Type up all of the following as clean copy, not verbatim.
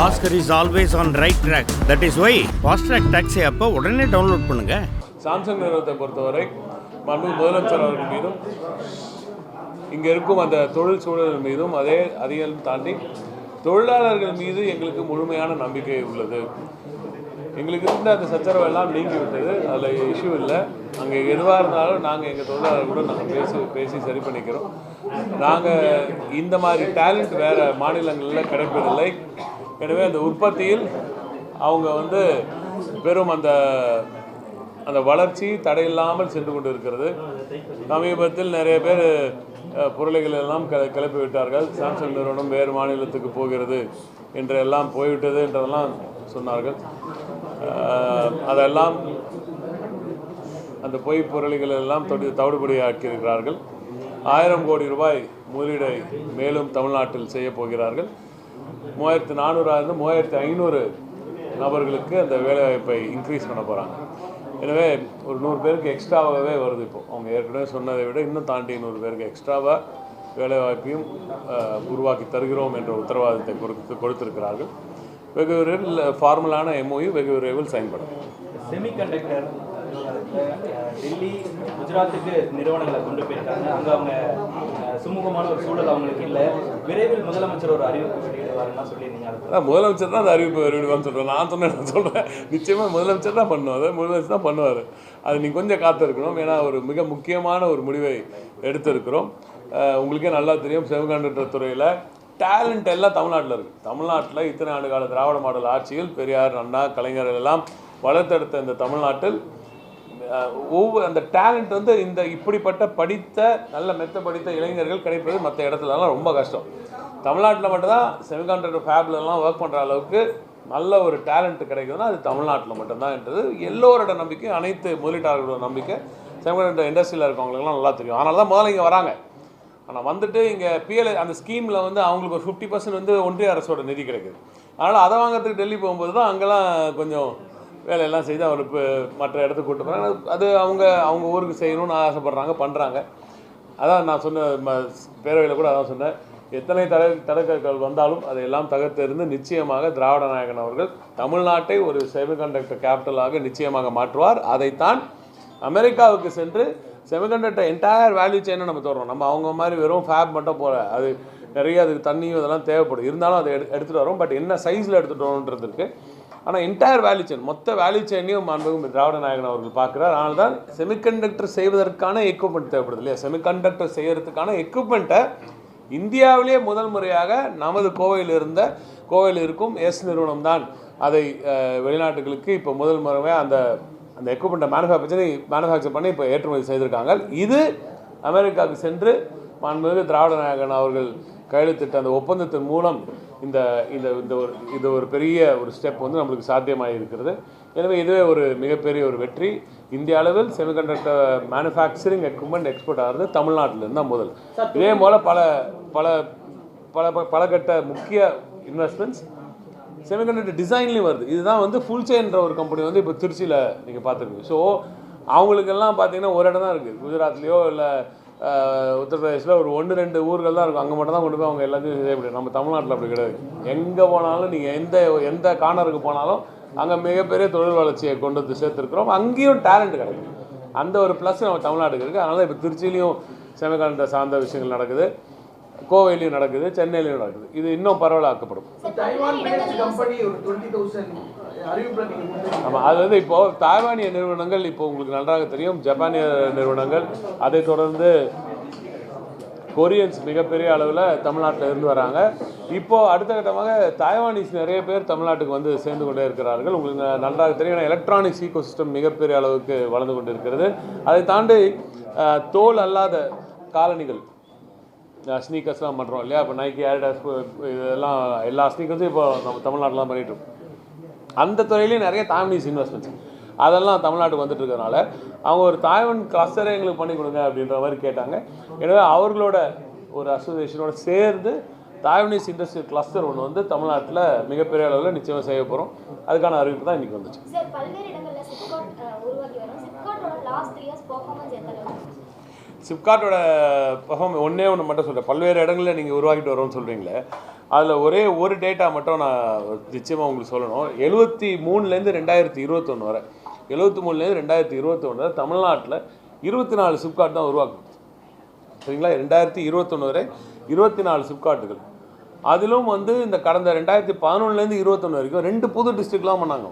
Oscar is always on right track. That is why Fast Track Taxi அப்போ உடனே download பண்ணுங்க. Samsung நிறுவனத்தை பொறுத்தவரை மண்பு முதலமைச்சர் அவர்கள் மீதும் இங்கே இருக்கும் அந்த தொழில் சூழல் மீதும் அதே அதிகம் தாண்டி தொழிலாளர்கள் மீது எங்களுக்கு முழுமையான நம்பிக்கை உள்ளது. எங்களுக்கு இருந்த அந்த சச்சரவெல்லாம் நீங்கிவிட்டது. அதில் இஷ்யூ இல்லை. அங்கே எதுவாக இருந்தாலும் நாங்கள் எங்கள் தொழிலாளர்களுடன் நாங்கள் பேசி சரி பண்ணிக்கிறோம். நாங்கள் இந்த மாதிரி டேலண்ட் வேறு மாநிலங்களில் கிடைப்பதில்லை. எனவே அந்த உற்பத்தியில் அவங்க பெரும் அந்த வளர்ச்சி தடையில்லாமல் சென்று கொண்டு இருக்கிறது. சமீபத்தில் நிறைய பேர் பொருளைகள் எல்லாம் கிளப்பி விட்டார்கள். சாம்சங் நிறுவனம் வேறு மாநிலத்துக்கு போகிறது என்றெல்லாம் போய்விட்டது என்றெல்லாம் சொன்னார்கள். அதெல்லாம் அந்த பொய் பொருள்கள் எல்லாம் தவிடுபடியாக்கியிருக்கிறார்கள். 1000 கோடி ரூபாய் முதலீடை மேலும் தமிழ்நாட்டில் செய்ய போகிறார்கள். 3400 3500 நபர்களுக்கு அந்த வேலைவாய்ப்பை இன்க்ரீஸ் பண்ண போகிறாங்க. எனவே ஒரு 100 பேருக்கு எக்ஸ்ட்ராவாகவே வருது. இப்போது அவங்க ஏற்கனவே சொன்னதை விட இன்னும் தாண்டி 100 பேருக்கு எக்ஸ்ட்ராவாக வேலைவாய்ப்பையும் உருவாக்கி தருகிறோம் என்ற உத்தரவாதத்தை கொடுத்திருக்கிறார்கள். வெகு விரைவில் ஃபார்மலான MOU வெகு விரைவில் சைன் பண்ணும். செமிகண்டக்டர் டெல்லி குஜராத்துக்கு நிறுவனங்களை கொண்டு போயிருக்காங்க. அங்கே அவங்க சுமூகமான ஒரு சூழல் அவங்களுக்கு இல்லை. விரைவில் முதலமைச்சர் ஒரு அறிவிப்பு வெளியிடுவாருன்னா சொல்லியிருந்தீங்க. அதான் முதலமைச்சர் தான் அந்த அறிவிப்பு வெளியிடுவான்னு சொல்கிறேன். நான் சொல்கிறேன் நிச்சயமாக முதலமைச்சர் தான் பண்ணுவார். முதலமைச்சர் தான் பண்ணுவார். அது நீங்கள் கொஞ்சம் காத்திருக்கணும். ஏன்னா ஒரு மிக முக்கியமான ஒரு முடிவை எடுத்திருக்கிறோம். உங்களுக்கே நல்லா தெரியும், செமிகண்டக்டர் துறையில் டேலண்ட் எல்லாம் தமிழ்நாட்டில் இருக்குது. தமிழ்நாட்டில் இத்தனை ஆண்டு கால திராவிட மாடல் ஆட்சியில் பெரியார், அண்ணா, கலைஞர்கள் எல்லாம் வளர்த்தெடுத்த இந்த தமிழ்நாட்டில் அந்த டேலண்ட் இந்த இப்படிப்பட்ட படித்த நல்ல படித்த இளைஞர்கள் கிடைப்பது மற்ற இடத்துலலாம் ரொம்ப கஷ்டம். தமிழ்நாட்டில் மட்டும்தான் செமிகண்டக்டர் ஃபேப்லலாம் ஒர்க் பண்ணுற அளவுக்கு நல்ல ஒரு டேலண்ட் கிடைக்குதுன்னா அது தமிழ்நாட்டில் மட்டும்தான் என்றது எல்லோரோட நம்பிக்கை, அனைத்து முதலீட்டாளர்களோட நம்பிக்கை. செமிகண்டக்டர் இண்டஸ்ட்ரியில் இருக்கவங்களுக்குலாம் நல்லா தெரியும். அதனால தான் முதல்ல இங்கே வராங்க. ஆனால் வந்துட்டு இங்கே PLI அந்த ஸ்கீமில் அவங்களுக்கு ஒரு 50% ஒன்றிய அரசோட நிதி கிடைக்குது. அதனால் அதை வாங்கிறதுக்கு டெல்லி போகும்போது தான் அங்கெல்லாம் கொஞ்சம் வேலையெல்லாம் செய்து அவர் இப்போ மற்ற இடத்துக்கு கூப்பிட்டு போகிறாங்க. அது அவங்க ஊருக்கு செய்யணும்னு ஆசைப்பட்றாங்க, பண்ணுறாங்க. அதான் நான் சொன்ன பேரவையில் கூட அதான் சொன்னேன். எத்தனை தடக்கல் வந்தாலும் அதையெல்லாம் தகர்த்தெறிந்து நிச்சயமாக திராவிட நாயகன் அவர்கள் தமிழ்நாட்டை ஒரு செமிகண்டக்டர் கேபிட்டலாக நிச்சயமாக மாற்றுவார். அதைத்தான் அமெரிக்காவுக்கு சென்று செமிகண்டக்டர் என்டையர் வேல்யூ செயினை நம்ம தோறோம். நம்ம அவங்க மாதிரி வெறும் ஃபேப் மட்டும் போல அது நிறைய அதுக்கு தண்ணியும் இதெல்லாம் தேவைப்படும். இருந்தாலும் அதை எடுத்துகிட்டு வரோம். பட் என்ன சைஸில் எடுத்துகிட்டு வரோன்றது இருக்குது. ஆனால் என்டையர் வேல்யூ செயின், மொத்த வேல்யூ செயினையும் திராவிட நாயகன் அவர்கள் பார்க்குறார். அதனால தான் செமிகண்டக்டர் செய்வதற்கான எக்யூப்மெண்ட் தேவைப்படுது இல்லையா? செமிகண்டக்டர் செய்கிறதுக்கான எக்யூப்மெண்ட்டை இந்தியாவிலேயே முதல் முறையாக நமது கோவையில் இருக்கும் நிறுவனம் தான் அதை வெளிநாட்டுகளுக்கு இப்போ முதல் முறையாக அந்த எக்யூப்மெண்ட்டை மேனுஃபேக்சர் பண்ணி இப்போ ஏற்றுமதி செய்திருக்காங்க. இது அமெரிக்காவுக்கு சென்று மாண்புமிகு திராவிட நாயகன் அவர்கள் கையெழுத்திட்ட அந்த ஒப்பந்தத்தின் மூலம் இந்த ஒரு பெரிய ஒரு ஸ்டெப் நம்மளுக்கு சாத்தியமாக இருக்கிறது. எனவே இதுவே ஒரு மிகப்பெரிய ஒரு வெற்றி. இந்திய அளவில் செமிகண்டக்டர் மேனுஃபேக்சரிங் எக்யூப்மெண்ட் எக்ஸ்போர்ட் ஆகிறது தமிழ்நாட்டிலேருந்து தான் முதல். இதே போல் பல கட்ட முக்கிய இன்வெஸ்ட்மெண்ட்ஸ் செமிகண்டக்டர் டிசைன்லேயும் வருது. இதுதான் ஃபுல் செயின்ற ஒரு கம்பெனி இப்போ திருச்சியில் நீங்கள் பார்த்துருக்கீங்க. ஸோ அவங்களுக்கெல்லாம் பார்த்தீங்கன்னா ஒரு இடம் தான் இருக்குது. குஜராத்லேயோ இல்லை உத்தரப்பிரதேசில் ஒரு 1-2 ஊர்கள் தான் இருக்கும். அங்கே மட்டும் தான் கொண்டு போய் அவங்க எல்லாத்தையும் செய்ய முடியும். நம்ம தமிழ்நாட்டில் அப்படி கிடையாது. எங்கே போனாலும் நீங்கள் எந்த கார்னருக்கு போனாலும் அங்கே மிகப்பெரிய தொழில் வளர்ச்சியை கொண்டு வந்து சேர்த்துருக்குறோம். அங்கேயும் டேலண்ட் கிடைக்கும். அந்த ஒரு ப்ளஸ் நம்ம தமிழ்நாட்டுக்கு இருக்குது. அதனால இப்போ திருச்சியிலையும் செமிகண்டக்டர் சார்ந்த விஷயங்கள் நடக்குது, கோவையிலையும் நடக்குது, சென்னையிலையும் நடக்குது. இது இன்னும் பரவலாக்கப்படும். ஆமாம், அது இப்போது தாய்வானிய நிறுவனங்கள் இப்போ உங்களுக்கு நன்றாக தெரியும், ஜப்பானிய நிறுவனங்கள், அதை தொடர்ந்து கொரியன்ஸ் மிகப்பெரிய அளவில் தமிழ்நாட்டில் இருந்து வராங்க. இப்போது அடுத்த கட்டமாக தாய்வானீஸ் நிறைய பேர் தமிழ்நாட்டுக்கு சேர்ந்து கொண்டே இருக்கிறார்கள். உங்களுக்கு நன்றாக தெரியும், ஏன்னா எலக்ட்ரானிக்ஸ் ஈகோசிஸ்டம் மிகப்பெரிய அளவுக்கு வளர்ந்து கொண்டு இருக்கிறது. அதை தாண்டி தோல் அல்லாத காலணிகள், ஸ்னீக்கர்ஸ்லாம் பண்ணுறோம் இல்லையா? இப்போ நைக்கி, ஆடிடாஸ், இதெல்லாம் எல்லா ஸ்னீக்கர்ஸும் இப்போ நம்ம தமிழ்நாட்டில் பண்ணிகிட்டு இருக்கோம். அந்த துறையிலையும் நிறைய தாய்வானீஸ் இன்வெஸ்ட்மெண்ட்ஸ் அதெல்லாம் தமிழ்நாட்டுக்கு வந்துட்டு இருக்கிறதுனால அவங்க ஒரு தாய்வான் கிளஸ்டரை எங்களுக்கு பண்ணி கொடுங்க அப்படின்ற மாதிரி கேட்டாங்க. எனவே அவர்களோட ஒரு அசோசியேஷனோட சேர்ந்து தாய்வானீஸ் இண்டஸ்ட்ரியல் கிளஸ்டர் ஒன்று தமிழ்நாட்டில் மிகப்பெரிய அளவில் நிச்சயமாக செய்ய போகிறோம். அதுக்கான அறிவிப்பு தான் இன்றைக்கி வந்துச்சு. சிப்காட்டோட ஒன்றே ஒன்று மட்டும் சொல்கிறேன், பல்வேறு இடங்களில் நீங்கள் உருவாக்கிட்டு வரோன்னு சொல்கிறீங்களே, அதில் ஒரே ஒரு டேட்டா மட்டும் நான் நிச்சயமாக உங்களுக்கு சொல்லணும். 73லேருந்து 2021 வரை, 73லேருந்து 2021 வரை தமிழ்நாட்டில் 24 சிப்காட் தான் உருவாக்கணும். சரிங்களா? 2021 வரை 24 சிப்காட்டுகள். அதிலும் இந்த கடந்த 2011லேருந்து 21 வரைக்கும் 2 புது டிஸ்ட்ரிக்ட்லாம் பண்ணாங்க.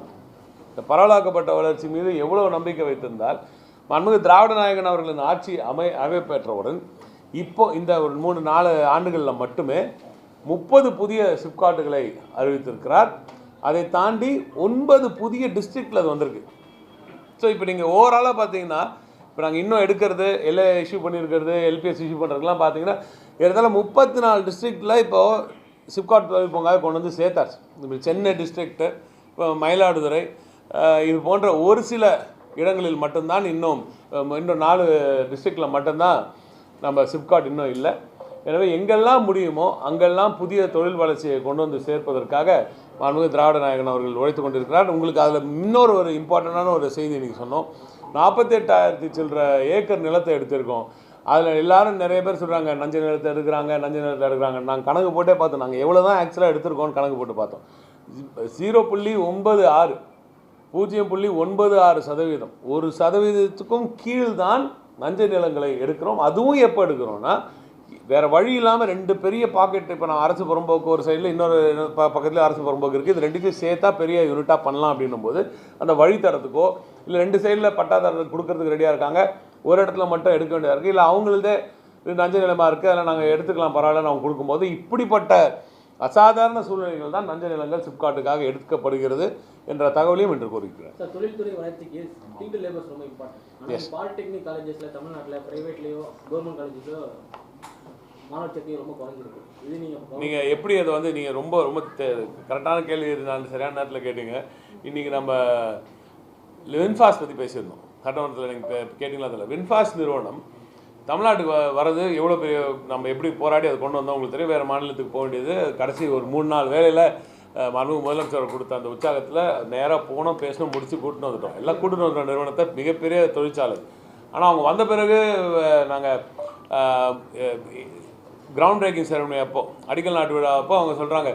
இந்த பரவலாக்கப்பட்ட வளர்ச்சி மீது எவ்வளோ நம்பிக்கை வைத்திருந்தால் மாண்புமிகு திராவிட நாயகன் அவர்களின் ஆட்சி அமைப்பெற்றவுடன் இப்போ இந்த ஒரு 3-4 ஆண்டுகளில் மட்டுமே 30 புதிய சிப்காட்டுகளை அறிவித்திருக்கிறார். அதை தாண்டி 9 புதிய டிஸ்ட்ரிக்டில் அது வந்திருக்கு. ஸோ இப்போ நீங்கள் ஓவராலாக பார்த்தீங்கன்னா, இப்போ நாங்கள் இன்னும் எடுக்கிறது எல்ஏ இஷ்யூ பண்ணியிருக்கிறது, எல்பிஎஸ் இஷ்யூ பண்ணுறதுலாம் பார்த்தீங்கன்னா இருந்தாலும் 34 டிஸ்ட்ரிக்டில் இப்போது சிப்காட் தொழில்பூங்காவை கொண்டு வந்து சேர்த்தாச்சு. இப்போ சென்னை டிஸ்ட்ரிக்ட்டு, இப்போ மயிலாடுதுறை, இது போன்ற ஒரு சில இடங்களில் மட்டும்தான் இன்னும் 4 டிஸ்ட்ரிக்டில் மட்டும்தான் நம்ம சிப்காட் இன்னும் இல்லை. எனவே எங்கெல்லாம் முடியுமோ அங்கெல்லாம் புதிய தொழில் வளர்ச்சியை கொண்டு வந்து சேர்ப்பதற்காக மாண்புமிகு திராவிட நாயகன் அவர்கள் உழைத்து கொண்டிருக்கிறார். உங்களுக்கு அதில் இன்னொரு ஒரு இம்பார்ட்டண்டான ஒரு செய்தி இன்றைக்கி சொன்னோம். 48,000 சில்லற ஏக்கர் நிலத்தை எடுத்திருக்கோம். அதில் எல்லாரும் நிறைய பேர் சொல்கிறாங்க நஞ்ச நிலத்தை எடுக்கிறாங்க, நஞ்ச நிலத்தை எடுக்கிறாங்க. நாங்கள் கணக்கு போட்டே பார்த்தோம், நாங்கள் எவ்வளோ தான் ஆக்சுவலாக எடுத்திருக்கோம்னு கணக்கு போட்டு பார்த்தோம். 0.96 0.96%, 1% கீழ் தான் நஞ்ச நிலங்களை எடுக்கிறோம். அதுவும் எப்போ எடுக்கிறோன்னா, வேறு வழி இல்லாமல் 2 பெரிய பாக்கெட், இப்போ நான் அரசு புறம்போக்கு ஒரு சைடில், இன்னொரு பக்கத்தில் அரசு புறம்போக்கு இருக்குது, இது 2த்தையும் சேர்த்தா பெரிய யூனிட்டாக பண்ணலாம் அப்படின்னும் போது அந்த வழித்தரத்துக்கோ இல்லை 2 சைடில் பட்டாதாரத்துக்கு கொடுக்கறதுக்கு ரெடியாக இருக்காங்க, ஒரு இடத்துல மட்டும் எடுக்க வேண்டியதாக இருக்குது, இல்லை அவங்களதே நஞ்ச நிலமாக இருக்குது அதில் நாங்கள் எடுத்துக்கலாம் பரவாயில்லன்னு அவங்க கொடுக்கும்போது, இப்படிப்பட்ட அசாதாரண சூழ்நிலைகள் தான் நஞ்ச நிலங்கள் சிப்காட்டுக்காக எடுக்கப்படுகிறது என்ற தகவலையும் இன்று கூறுகிறேன். சார், தொழில்துறை வளர்ச்சிக்கு ஸ்கில்டு லேபர்ஸ் ரொம்ப இம்பார்ட்டன்ட். பாலிடெக்னிக் காலேஜஸில் தமிழ்நாட்டில் ப்ரைவேட்லேயோ கவர்மெண்ட் காலேஜஸ்லோ மாணவர் சக்தி ரொம்ப குறைஞ்சிருக்கு. இது நீங்கள் எப்படி அதை நீங்கள் ரொம்ப ரொம்ப கரெக்டான கேள்வி நான் சரியான நேரத்தில் கேட்டீங்க. இன்றைக்கி நம்ம வின்ஃபாஸ்ட் பற்றி பேசியிருந்தோம் சட்டமன்றத்தில், நீங்கள் கேட்டிங்களா? அதில் வின்ஃபாஸ்ட் நிறுவனம் தமிழ்நாட்டுக்கு வர்றது எவ்வளோ பெரிய, நம்ம எப்படி போராடி அதை கொண்டு வந்தோம் உங்களுக்கு தெரியும். வேறு மாநிலத்துக்கு போக வேண்டியது, கடைசி ஒரு 3-4 வேலையில் மாண்புமிகு முதலமைச்சர் கொடுத்த அந்த உற்சாகத்தில் நேராக போனோம், பேசணும், முடித்து கூட்டின்னு வந்துட்டோம். எல்லாம் கூட்டின்னு வந்துட்டோம் நிறுவனத்தை, மிகப்பெரிய தொழிற்சாலை. ஆனால் அவங்க வந்த பிறகு நாங்கள் கிரவுண்ட் பிரேக்கிங் செரமனி அப்போ, அடிக்கல் நாட்டு விழா அப்போ அவங்க சொல்கிறாங்க,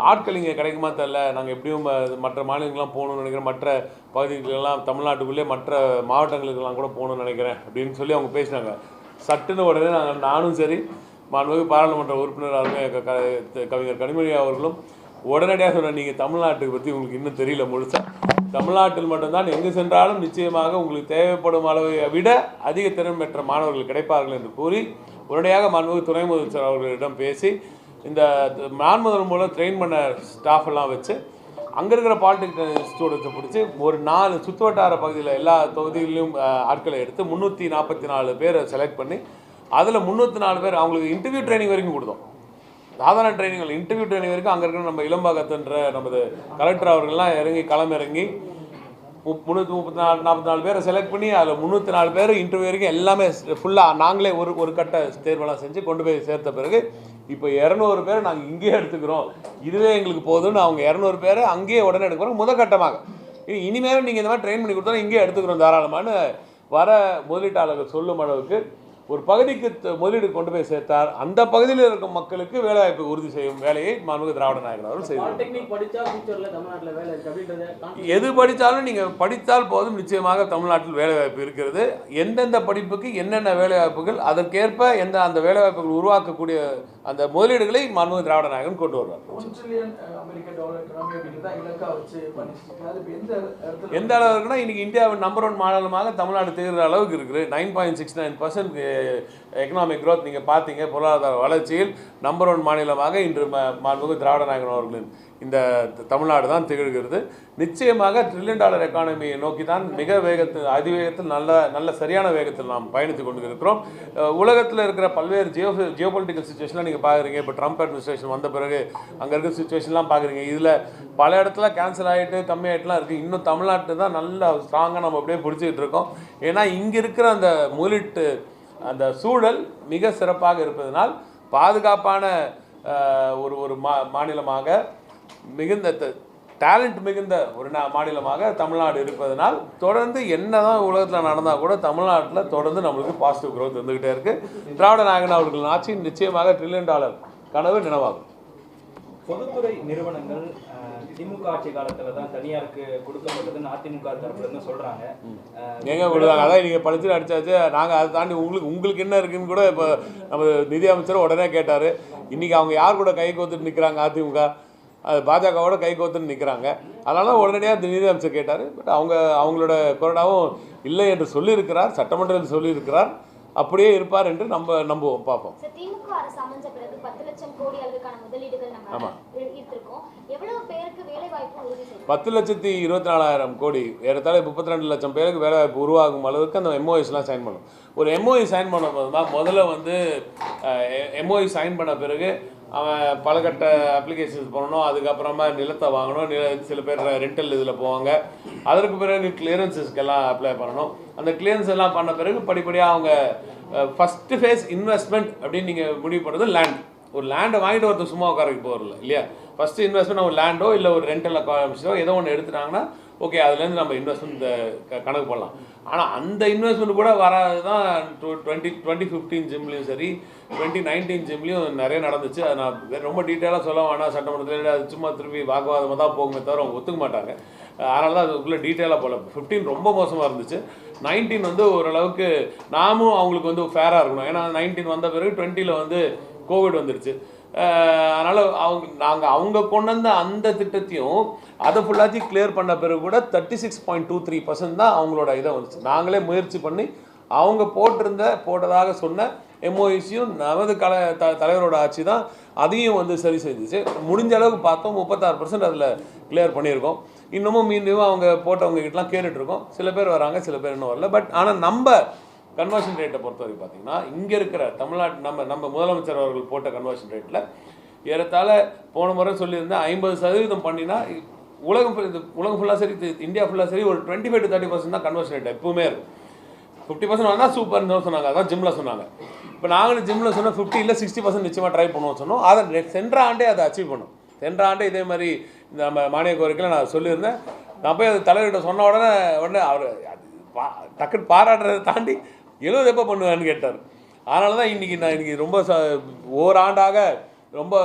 ஆட்கள் இங்கே கிடைக்குமா தெரில, நாங்கள் எப்படியும் மற்ற மாநிலங்கள்லாம் போகணும்னு நினைக்கிறேன், மற்ற பகுதிகளெல்லாம் தமிழ்நாட்டுக்குள்ளே மற்ற மாவட்டங்களுக்கெல்லாம் கூட போகணும்னு நினைக்கிறேன் அப்படின்னு சொல்லி அவங்க பேசினாங்க. சட்டுன்னு உடனே நானும் சரி, மாண்புமிகு பாராளுமன்ற உறுப்பினர் கவிஞர் கனிமொழி அவர்களும் உடனடியாக சொன்ன, நீங்கள் தமிழ்நாட்டுக்கு பற்றி உங்களுக்கு இன்னும் தெரியல முழுசாக, தமிழ்நாட்டில் மட்டும்தான் எங்கு சென்றாலும் நிச்சயமாக உங்களுக்கு தேவைப்படும் அளவை விட அதிக திறன் பெற்ற மாணவர்கள் கிடைப்பார்கள் என்று கூறி உடனடியாக மாண்புமிகு துணை முதலமைச்சர் அவர்களிடம் பேசி இந்த மான்முதல் மூலம் ட்ரெயின் பண்ண ஸ்டாஃப் எல்லாம் வச்சு அங்கே இருக்கிற பாலிடெக்னிக் ஸ்டூடெண்ட்ஸை பிடிச்சி ஒரு 4 சுற்றுவட்டார பகுதியில் எல்லா தொகுதிகளிலும் ஆட்களை எடுத்து 344 பேரை செலக்ட் பண்ணி அதில் 304 பேர் அவங்களுக்கு இன்டர்வியூ ட்ரைனிங் வரைக்கும் கொடுத்தோம். சாதாரண ட்ரைனிங், இன்டர்வியூ ட்ரைனிங் வரைக்கும் அங்கே இருக்கிற நம்ம இளம்பாக்கத்துன்ற நமது கலெக்டர் அவர்கள்லாம் இறங்கி களமிறங்கி 344 பேரை செலக்ட் பண்ணி அதில் 304 பேர் இன்டர்வியூ வரைக்கும் எல்லாமே ஃபுல்லாக நாங்களே ஒரு கட்ட தேர்வெல்லாம் செஞ்சு கொண்டு போய் சேர்த்த பிறகு இப்போ 200 பேரை நாங்கள் இங்கேயே எடுத்துக்கிறோம், இதுவே எங்களுக்கு போதும்னு அவங்க 200 பேரை அங்கேயே உடனே எடுக்கிறோம். முதற்கட்டமாக இனிமேலும் நீங்கள் இந்த மாதிரி ட்ரெயின் பண்ணி கொடுத்தா இங்கேயே எடுத்துக்கிறோம் தாராளமானு வர முதலீட்டாளர்கள் சொல்லும் அளவுக்கு ஒரு பகுதிக்கு முதலீடு கொண்டு போய் சேர்த்தார். அந்த பகுதியில் இருக்கும் மக்களுக்கு வேலைவாய்ப்பு உறுதி செய்யும் வேலையை மாண்புமிகு திராவிட நாயகன் அவர்கள் செய்தார். எது படித்தாலும் நீங்கள் படித்தால் போதும், நிச்சயமாக தமிழ்நாட்டில் வேலைவாய்ப்பு இருக்கிறது. எந்தெந்த படிப்புக்கு என்னென்ன வேலைவாய்ப்புகள், அதற்கேற்ப அந்த வேலைவாய்ப்புகள் உருவாக்கக்கூடிய அந்த முதலீடுகளை மாண்புமிகு திராவிட நாயகன் கொண்டு வருவார். எந்த அளவுக்குன்னா இன்னைக்கு இந்தியாவின் நம்பர் 1 மாநிலமாக தமிழ்நாடு திகழ்கிற அளவுக்கு இருக்குது. 9.69% எக்கனாமிக் க்ரோத் நீங்கள் பார்த்தீங்க. பொருளாதார வளர்ச்சியில் நம்பர் 1 மாநிலமாக இன்று மாண்புமிகு திராவிட நாயகன் அவர்களின் இந்த தமிழ்நாடு தான் திகழ்கிறது. நிச்சயமாக $1 ட்ரில்லியன் எக்கானமியை நோக்கி தான் மிக வேகத்தில், அதிவேகத்தில், நல்ல சரியான வேகத்தில் நாம் பயணித்து கொண்டு இருக்கிறோம். உலகத்தில் இருக்கிற பல்வேறு ஜியோபொலிட்டிக்கல் சுச்சுவேஷன்லாம் நீங்கள் பார்க்குறீங்க. இப்போ ட்ரம்ப் அட்மினிஸ்ட்ரேஷன் வந்த பிறகு அங்கே இருக்கிற சுச்சுவேஷன்லாம் பார்க்குறீங்க. இதில் பல இடத்துல கேன்சல் ஆகிட்டு கம்மியாகிட்டுலாம் இருக்குது. இன்னும் தமிழ்நாட்டில் தான் நல்ல ஸ்ட்ராங்காக நம்ம அப்படியே பிடிச்சிக்கிட்டு இருக்கோம். ஏன்னா இங்கே இருக்கிற அந்த முதலீட்டு அந்த சூழல் மிக சிறப்பாக இருப்பதனால் பாதுகாப்பான ஒரு மாநிலமாக மிகுந்த டேலண்ட் மிகுந்த ஒரு மாநிலமாக தமிழ்நாடு இருப்பதனால் தொடர்ந்து என்ன தான் உலகத்தில் நடந்தால் கூட தமிழ்நாட்டில் தொடர்ந்து நம்மளுக்கு பாசிட்டிவ் growth இருந்துக்கிட்டே இருக்குது. திராவிட நாயகன் அவர்கள் ஆட்சி நிச்சயமாக $1 trillion கனவு நினைவாகும். பொதுத்துறை நிறுவனங்கள் திமுக ஆட்சி காலத்துல தான் தனியாருக்கு கொடுக்கப்பட்டதுன்னு அதிமுக தரப்புல இருந்து சொல்றாங்க. எங்க கொடுத்தாங்க? அதான் நீங்கள் படிச்சு அடிச்சாச்சு. நாங்கள் அதை தாண்டி உங்களுக்கு என்ன இருக்குன்னு கூட இப்போ நம்ம நிதி அமைச்சர் உடனே கேட்டார். இன்றைக்கி அவங்க யார் கூட கை கோத்துட்டு நிற்கிறாங்க? அதிமுக அது பாஜகவோட கை கோத்துன்னு நிற்கிறாங்க. அதனால தான் உடனடியாக நிதி அமைச்சர் கேட்டார். பட் அவங்களோட கொரோனாவும் இல்லை என்று சொல்லியிருக்கிறார், சட்டமன்றத்தில் சொல்லியிருக்கிறார். அப்படியே இருப்பார் என்று நம்புவோம், பார்ப்போம். திமுக அரசு அமைஞ்ச பிறகு 10 லட்சம் கோடி அளவுக்கான முதலீடுகள் நம்ம ஈர்த்திருக்கோம். எவ்வளவு பேருக்கு வேலை வாய்ப்பு உறுதி செய்யும்? 10,24,000 கோடி, ஏறத்தாழ 32 லட்சம் பேருக்கு வேலை வாய்ப்பு உருவாகும் அளவுக்கு அந்த எம்ஓஎஸ்லாம் சைன் பண்ணணும். ஒரு எம்ஓஇ சைன் பண்ணும்போது தான் முதல்ல வந்து எம்ஓஇ சைன் பண்ண பிறகு அவன் பல கட்ட அப்ளிகேஷன்ஸ் பண்ணணும். அதுக்கப்புறமா நிலத்தை வாங்கணும். சில பேர் ரெண்டல் இதில் போவாங்க. அதற்கு பிறகு கிளியரன்ஸஸ்க்கெல்லாம் அப்ளை பண்ணணும். அந்த கிளியரன்ஸ் எல்லாம் பண்ண பிறகு படிப்படியாக அவங்க ஃபஸ்ட்டு ஃபேஸ் இன்வெஸ்ட்மெண்ட் அப்படின்னு நீங்கள் முடிவு பண்ணுறது லேண்ட். ஒரு லேண்டை வாங்கிட்டு ஒருத்தர் சும்மா உட்காரக்கு போகிறதில்ல இல்லையா? ஃபஸ்ட்டு இன்வெஸ்ட்மெண்ட் ஒரு லேண்டோ இல்லை ஒரு ரெண்டல் அக்காமடேஷனோ ஏதோ ஒன்று எடுத்துட்டாங்கன்னா ஓகே, அதுலேருந்து நம்ம இன்வெஸ்ட்மெண்ட் கணக்கு பண்ணலாம். ஆனால் அந்த இன்வெஸ்ட்மெண்ட் கூட வராது தான் 2015 ஜிம்லேயும் சரி 2019 ஜிம்லேயும் நிறைய நடந்துச்சு. அது நான் ரொம்ப டீட்டெயிலாக சொல்ல வேணாம். சட்டமன்றத்தில் அது சும்மா திருப்பி வாக்குவாதமாக தான் போகுமே தவிர அவங்க ஒத்துக்க மாட்டாங்க. அதனால தான் அதுக்குள்ளே டீட்டெயிலாக போகல. 15 ரொம்ப மோசமாக இருந்துச்சு. 19 வந்து ஓரளவுக்கு நாமும் அவங்களுக்கு வந்து ஃபேராக இருக்கணும். ஏன்னா 19 வந்த பிறகு 20 வந்து கோவிட் வந்துடுச்சு. அதனால் அவங்க கொண்டு வந்த அந்த திட்டத்தையும் அதை ஃபுல்லாத்தையும் கிளியர் பண்ண பிறகு கூட 36.23% தான் அவங்களோட இதை வந்துச்சு. நாங்களே முயற்சி பண்ணி அவங்க போட்டதாக சொன்ன எம்ஓஇசியும் நமது தலைவரோட ஆட்சி தான் அதையும் வந்து சரி செஞ்சிச்சு. முடிஞ்ச அளவுக்கு பார்த்தோம் 36% அதில் கிளியர் பண்ணியிருக்கோம். இன்னமும் மீண்டும் அவங்க போட்டவங்க கிட்டலாம் கேட்டுட்ருக்கோம். சில பேர் வராங்க, சில பேர் இன்னும் வரல. பட் ஆனால் நம்ம கன்வர்ஷன் ரேட்டை பொறுத்தவரைக்கும் பார்த்தீங்கன்னா இங்கே இருக்கிற தமிழ்நாட்டு நம்ம முதலமைச்சர் அவர்கள் போட்ட கன்வர்ஷன் ரேட்டில் ஏறத்தாழ போன முறை சொல்லியிருந்தேன் 50% பண்ணினா உலகம் ஃபுல்லாக சரி, இந்தியா ஃபுல்லாக சரி, ஒரு 25 to 30% தான் கன்வர்ஷன் ரேட் எப்பவுமே இருக்கும். 50% வந்தால் சூப்பர்னு சொன்னாங்க. அதான் ஜிம்மில் சொன்னாங்க. இப்போ நாங்களும் ஜிம்மில் சொன்னால் 50 இல்லை 60% நிச்சயமாக ட்ரை பண்ணுவோம் சொன்னோம். அதை சென்ற ஆண்டே அதை அச்சீவ் பண்ணோம். சென்ற ஆண்டே இதே மாதிரி இந்த நம்ம மானிய கோரிக்கையில் நான் சொல்லியிருந்தேன். நான் போய் அது தலைவர்கிட்ட சொன்ன உடனே அவர் டக்குன்னு பாராட்டுறதை தாண்டி 70 எப்போ பண்ணுவேன்னு கேட்டார். அதனால தான் இன்றைக்கி ரொம்ப ஓராண்டாக ரொம்ப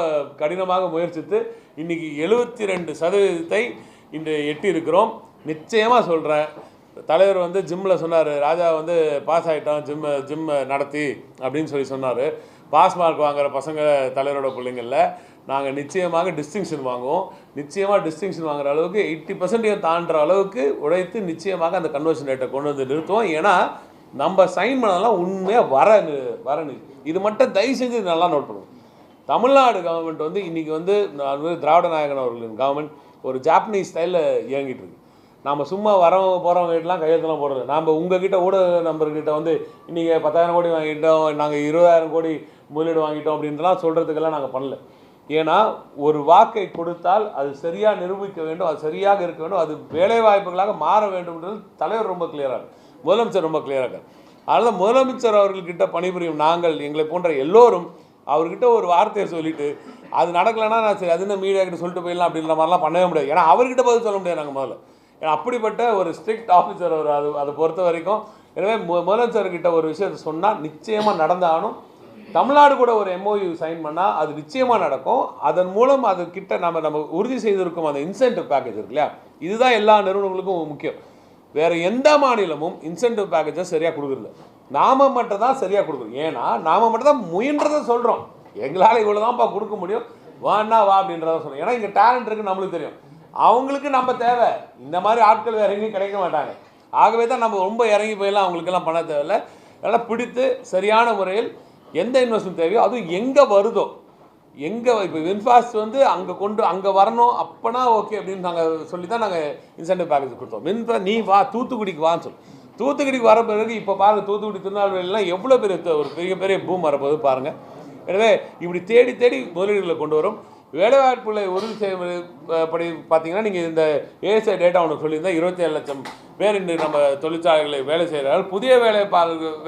கடினமாக முயற்சித்து இன்றைக்கி 72% இன்று எட்டி இருக்கிறோம். நிச்சயமாக சொல்கிறேன், தலைவர் வந்து ஜிம்மில் சொன்னார், ராஜா வந்து பாஸ் ஆகிட்டான் ஜிம் நடத்தி அப்படின்னு சொன்னார். பாஸ் மார்க் வாங்குகிற பசங்க தலைவரோட பிள்ளைங்களில் நாங்கள் நிச்சயமாக டிஸ்டிங்ஷன் வாங்குவோம். நிச்சயமாக டிஸ்டிங்ஷன் வாங்குகிற அளவுக்கு 80% தாண்டுற அளவுக்கு உழைத்து நிச்சயமாக அந்த கன்வர்ஷன் ரேட்டை கொண்டு வந்து நிறுத்துவோம். ஏன்னா நம்ம சைன் பண்ணதெல்லாம் உண்மையாக வரணும். இது மட்டும் தயவு செஞ்சு நல்லா நோட் பண்ணுவோம். தமிழ்நாடு கவர்மெண்ட் வந்து இன்றைக்கி வந்து திராவிட நாயகன் அவர்களின் கவர்மெண்ட் ஒரு ஜாப்பனீஸ் ஸ்டைலில் இயங்கிட்டு இருக்கு. நம்ம சும்மா போகிறவங்ககிட்டலாம் கையெழுத்தெல்லாம் போடுறது. நம்ம உங்ககிட்ட ஊடக நம்பர்கிட்ட வந்து இன்றைக்கி 10,000 கோடி வாங்கிட்டோம், நாங்கள் 20,000 கோடி முதலீடு வாங்கிட்டோம் அப்படின்றலாம் சொல்கிறதுக்கெல்லாம் நாங்கள் பண்ணல. ஏன்னா ஒரு வாக்கை கொடுத்தால் அது சரியாக நிரூபிக்க வேண்டும், அது சரியாக இருக்க வேண்டும், அது வேலை வாய்ப்புகளாக மாற வேண்டும்ன்றது தலைவர் ரொம்ப கிளியராக, முதலமைச்சர் ரொம்ப கிளியராக. அதனால் முதலமைச்சர் அவர்கள்கிட்ட பணிபுரியும் நாங்கள், எங்களை போன்ற எல்லோரும் அவர்கிட்ட ஒரு வார்த்தையை சொல்லிவிட்டு அது நடக்கலைன்னா நான் சரி அது என்ன மீடியாக்கிட்ட சொல்லிட்டு போயிடலாம் அப்படின்ற மாதிரிலாம் பண்ணவே முடியாது. ஏன்னா அவர்கிட்ட பதில் சொல்ல முடியாது நாங்கள் முதல்ல. ஏன்னா அப்படிப்பட்ட ஒரு ஸ்ட்ரிக்ட் ஆஃபீஸர் அவர். அதை பொறுத்த வரைக்கும் எனவே முதலமைச்சர்கிட்ட ஒரு விஷயத்தை சொன்னால் நிச்சயமாக நடந்தாகணும். தமிழ்நாடு கூட ஒரு எம்ஓயு சைன் பண்ணால் அது நிச்சயமாக நடக்கும். அதன் மூலம் அதுக்கிட்ட நம்ம உறுதி செய்திருக்கும் அந்த இன்சென்டிவ் பேக்கேஜ் இருக்கு இல்லையா, இதுதான் எல்லா நிறுவனங்களுக்கும் முக்கியம். வேறு எந்த மாநிலமும் இன்சென்டிவ் பேக்கேஜை சரியாக கொடுக்குறதில்ல. நாம மட்டும் தான் சரியாக கொடுக்குறோம். ஏன்னா நாம மட்டும் தான் முயன்றதை சொல்கிறோம். எங்களால் இவ்வளோ தான்ப்பா கொடுக்க முடியும், வான்னா வா அப்படின்றத சொல்கிறோம். ஏன்னா இங்கே டேலண்ட் இருக்குது, நம்மளுக்கு தெரியும். அவங்களுக்கு நம்ம தேவை. இந்த மாதிரி ஆட்கள் வேறு எங்கேயும் கிடைக்க மாட்டாங்க. ஆகவே தான் நம்ம ரொம்ப இறங்கி போயெல்லாம் அவங்களுக்கெல்லாம் பண்ண தேவையில்லை. அதனால் பிடித்து சரியான முறையில் எந்த இன்வெஸ்ட்மெண்ட் தேவையோ அதுவும் எங்கே வருதோ, எங்கே இப்போ வின்ஃபாஸ்ட் வந்து அங்கே வரணும் அப்போனா ஓகே அப்படின்னு நாங்கள் சொல்லி தான் நாங்கள் இன்சென்டிவ் பேக்கேஜ் கொடுத்தோம். நீ வா தூத்துக்குடிக்கு வான்னு சொல்லி. தூத்துக்குடிக்கு வர பிறகு இப்போ பாருங்கள், தூத்துக்குடி திருநெல்வேலிலாம் எவ்வளோ ஒரு பெரிய பூம் வரப்போது பாருங்கள். எனவே இப்படி தேடி முதலீடுகளை கொண்டு வரும். வேலைவாய்ப்புகளை உறுதி செய்வபடி பார்த்தீங்கன்னா நீங்கள் இந்த ஏஎஸ்ஐ டேட்டா ஒன்று சொல்லியிருந்தால் 27 லட்சம் பேர் இன்று நம்ம தொழிற்சாலைகளை வேலை செய்கிறார்கள். புதிய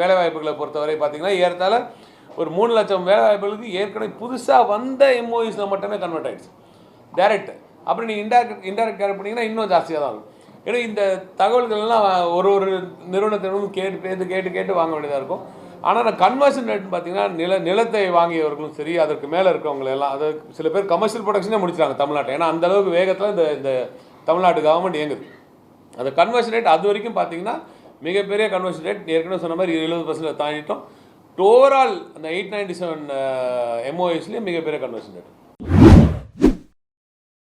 வேலைவாய்ப்புகளை பொறுத்தவரை பார்த்தீங்கன்னா ஏறத்தாழ ஒரு 3 லட்சம் வேலைவாய்ப்புகளுக்கு ஏற்கனவே புதுசாக வந்த எம்ஓஇஸில் மட்டுமே கன்வெர்ட் ஆகிடுச்சு டைரக்ட். அப்புறம் நீங்கள் இன்டைரக்ட் கேர் பண்ணிங்கன்னா இன்னும் ஜாஸ்தியாக தான் இருக்கும். ஏன்னா இந்த தகவல்கள்லாம் ஒரு நிறுவனத்தினரும் கேட்டு வாங்க வேண்டியதாக இருக்கும். ஆனால் நான் கன்வர்ஷன் ரேட் பார்த்தீங்கன்னா நிலத்தை வாங்கியவர்களும் சரி, அதற்கு மேலே இருக்கவங்க எல்லாம், அது சில பேர் கமர்ஷியல் ப்ரொடக்ஷனே முடிச்சிட்டாங்க தமிழ்நாட்டை. ஏன்னா அந்தளவுக்கு வேகத்தில் இந்த தமிழ்நாடு கவர்மெண்ட் இயங்குது. அந்த கன்வர்ஷன் ரேட் அது வரைக்கும் பார்த்தீங்கன்னா மிகப்பெரிய கன்வர்ஷன் ரேட். ஏற்கனவே சொன்ன மாதிரி 70% தாண்டிட்டோம். ஓவரால் அந்த 897 MOUஸ்லேயும் மிகப்பெரிய கன்வர்ஷன் ரேட்.